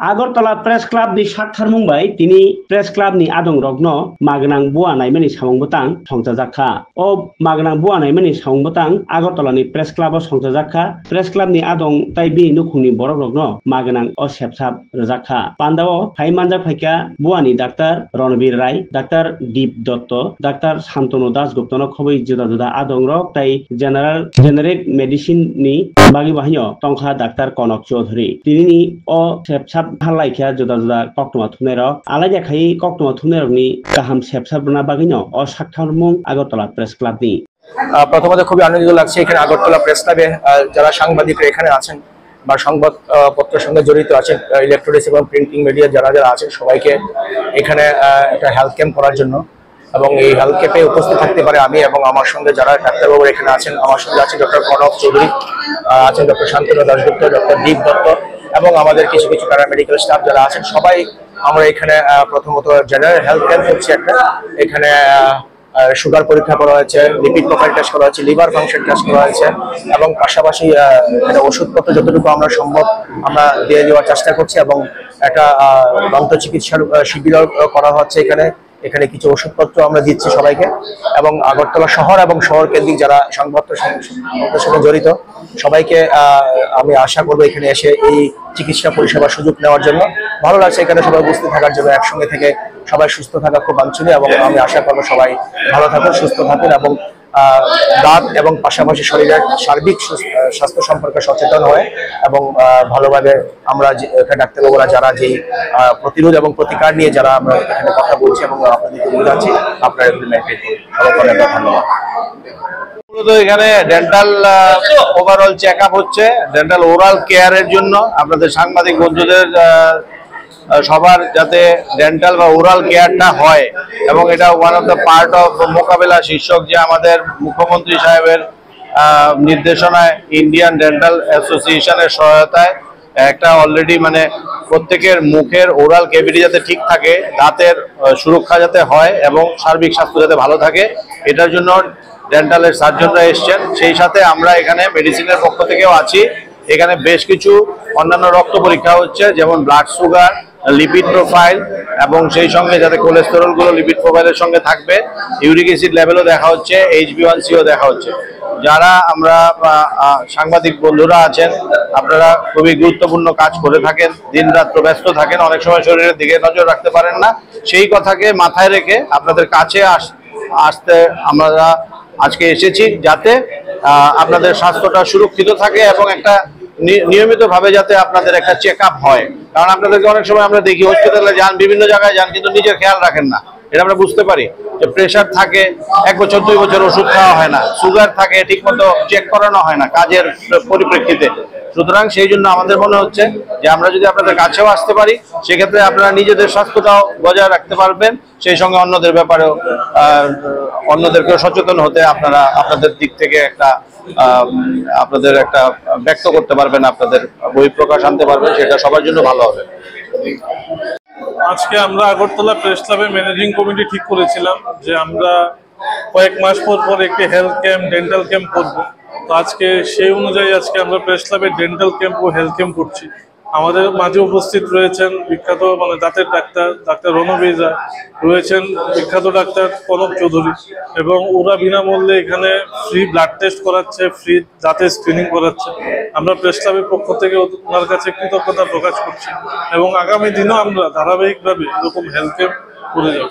Agartala প্रेस club नि साथार मुंबाई तिनि press club नि आदं रग्न मागनां बुआ नायमनि सावंबतां संजाजाखा ओ मागनां बुआ नायमनि सावंबतां আগরতলা नि प्रेस क्लाब संजाजाखा प्रेस क्लाब नि आदं ताइबि नुखुंनि बरक रग्न मागनां ओ सेबसाब रजाखा पान्दाओ फाइ मानजा फाइका बुआ नि डाक्टर रणबीर राय डाक्टर दीप दत्त डाक्टर शान्तनु दासगुप्तनो खबै जुदा जुदा आदं रक ताइ जेनेरिक मेडिसिन नि बागि बाहियो टंखा डाक्टर कनक चौधरी तिनि ओ सेबसाब हालाइखा जुदा जुदा कक्टमा थुनेरक आलाय खाई कक्टमा थुनेरकनि गाहाम सेबसाबना बागिनो अ साथारमुं আগরতলা প্রেস ক্লাবनि প্রথমত খুবই আনন্দিত লাগছে এখানে আগরতলা প্রেস ক্লাবে যারা সাংবাদিকরা এখানে আছেন বা সংবাদপত্রের সঙ্গে জড়িত আছেন ইলেকট্রনিক্স এবং প্রিন্টিং মিডিয়া যারা যারা আছেন সবাইকে এখানে একটা হেলথ ক্যাম্প করার জন্য এবং এই হেলথ ক্যাম্পে উপস্থিত থাকতে পারে আমি এবং আমার সঙ্গে যারা ডাক্তারবাবু এখানে আছেন আমার সঙ্গে আছেন ডক্টর কনক চৌধুরী আছেন ডক্টর শান্তনু দাসগুপ্ত ডক্টর দীপ দত্ত এবং আমাদের কিছু কিছু প্যারামেডিক্যাল স্টাফ যারা আছেন সবাই আমরা এখানে প্রথমত জেনারেল হেলথ ক্যাম্প হচ্ছে একটা এখানে সুগার পরীক্ষা করা হয়েছে লিপিড প্রোফাইল টেস্ট করা হয়েছে লিভার ফাংশন টেস্ট করা হয়েছে এবং পাশাপাশি ওষুধপত্র যতটুকু আমরা সম্ভব আমরা দিয়ে দেওয়ার চেষ্টা করছি এবং একটা দন্ত চিকিৎসার শিবির করা হচ্ছে এখানে কিছু ওষুধপত্র আমরা দিচ্ছি সবাইকে এবং আগরতলা শহর এবং শহর কেন্দ্রিক যারা সংবাদপত্রের সঙ্গে জড়িত সবাইকে আমি আশা করবো এখানে এসে এই চিকিৎসা পরিষেবার সুযোগ নেওয়ার জন্য ভালো লাগছে এখানে সবাই উপস্থিত থাকার জন্য একসঙ্গে থেকে সবাই সুস্থ থাকা খুব বাঞ্ছনীয় এবং আমি আশা করবো সবাই ভালো থাকুন সুস্থ থাকুন এবং দাঁত এবং পাশাপাশি শরীরের সার্বিক স্বাস্থ্য সম্পর্কে সচেতন হয়ে এবং ভালোভাবে আমরা ডাক্তারবাবুরা যারা যেই প্রতিরোধ এবং প্রতিকার নিয়ে যারা আমরা এখানে কথা বলছি এবং আপনাদেরকে বোঝাচ্ছি আপনারা এগুলো মেনটেন করুন সবাইকে অনেক ধন্যবাদ। এখানে ডেন্টাল ওভারঅল চেক আপ হচ্ছে ডেন্টাল ওরাল কেয়ারের জন্য আপনাদের সাংবাদিক বন্ধুদের সবার যাতে ডেন্টাল বা ওরাল কেয়ারটা হয় এবং এটা one of the part of মোকাবেলা শীর্ষক যে আমাদের মুখ্যমন্ত্রী সাহেবের নির্দেশনায় ইন্ডিয়ান ডেন্টাল অ্যাসোসিয়েশনের সহায়তায় একটা অলরেডি মানে প্রত্যেকের মুখের ওরাল ক্যাভিটি যাতে ঠিক থাকে দাঁতের সুরক্ষা যাতে হয় এবং সার্বিক স্বাস্থ্য যাতে ভালো থাকে এটার জন্য ডেন্টালের সার্জনরা এসছেন সেই সাথে আমরা এখানে মেডিসিনের পক্ষ থেকেও আছি এখানে বেশ কিছু অন্যান্য রক্ত পরীক্ষা হচ্ছে যেমন ব্লাড সুগার লিপিড প্রোফাইল এবং সেই সঙ্গে যাতে কোলেস্টেরল গুলো লিপিড প্রোফাইলের সঙ্গে থাকবে ইউরিক অ্যাসিড লেভেলও দেখা হচ্ছে HbA1cও দেখা হচ্ছে যারা আমরা সাংবাদিক বন্ধুরা আছেন আপনারা খুবই গুরুত্বপূর্ণ কাজ করে থাকেন দিনরাত ব্যস্ত থাকেন অনেক সময় শরীরের দিকে নজর রাখতে পারেন না সেই কথাকে মাথায় রেখে আপনাদের কাছে আসতে আমরা আজকে এসেছি যাতে আপনাদের স্বাস্থ্যটা সুরক্ষিত থাকে এবং একটা নিয়মিতভাবে যাতে আপনাদের একটা চেক আপ হয় কারণ আপনাদেরকে অনেক সময় আমরা দেখি হসপিটালে যান বিভিন্ন জায়গায় যান কিন্তু নিজের খেয়াল রাখেন না এটা আমরা বুঝতে পারি যে প্রেশার থাকে 1 বছর 2 বছর ওষুধ খাওয়া হয় না সুগার থাকে ঠিকমতো চেক করানো হয় না কাজের পরিপ্রেক্ষিতে সুতরাং সেই জন্য আমাদের মনে হচ্ছে যে আমরা যদি আপনাদের কাছেও আসতে পারি সেক্ষেত্রে আপনারা নিজেদের স্বাস্থ্যটাও বজায় রাখতে পারবেন সেই সঙ্গে অন্যদের ব্যাপারেও অন্যদেরকেও সচেতন হতে আপনারা আপনাদের দিক থেকে একটা আপনাদের একটা ব্যক্ত করতে পারবেন আপনাদের বহিঃপ্রকাশ আনতে পারবেন সেটা সবার জন্য ভালো হবে। আজকে আমরা আগরতলা প্রেস ক্লাবে ম্যানেজিং কমিটি ঠিক করেছিলাম যে আমরা কয়েক মাস পর পর একটি হেলথ ক্যাম্প ডেন্টাল ক্যাম্প করব তো আজকে সেই অনুযায়ী আজকে আমরা প্রেস ক্লাবে ডেন্টাল ক্যাম্প ও হেলথ ক্যাম্প করছি আমাদের মাঝে উপস্থিত রয়েছেন বিখ্যাত মানে দাঁতের ডাক্তার রণবীর রায় রয়েছেন বিখ্যাত ডাক্তার কনক চৌধুরী এবং ওরা বিনামূল্যে এখানে ফ্রি ব্লাড টেস্ট করাচ্ছে ফ্রি দাঁতের স্ক্রিনিং করাচ্ছে আমরা প্রেস ক্লাবের পক্ষ থেকে ওনার কাছে কৃতজ্ঞতা প্রকাশ করছি এবং আগামী দিনেও আমরা ধারাবাহিকভাবে এরকম হেলথ ক্যাম্প করে যাব।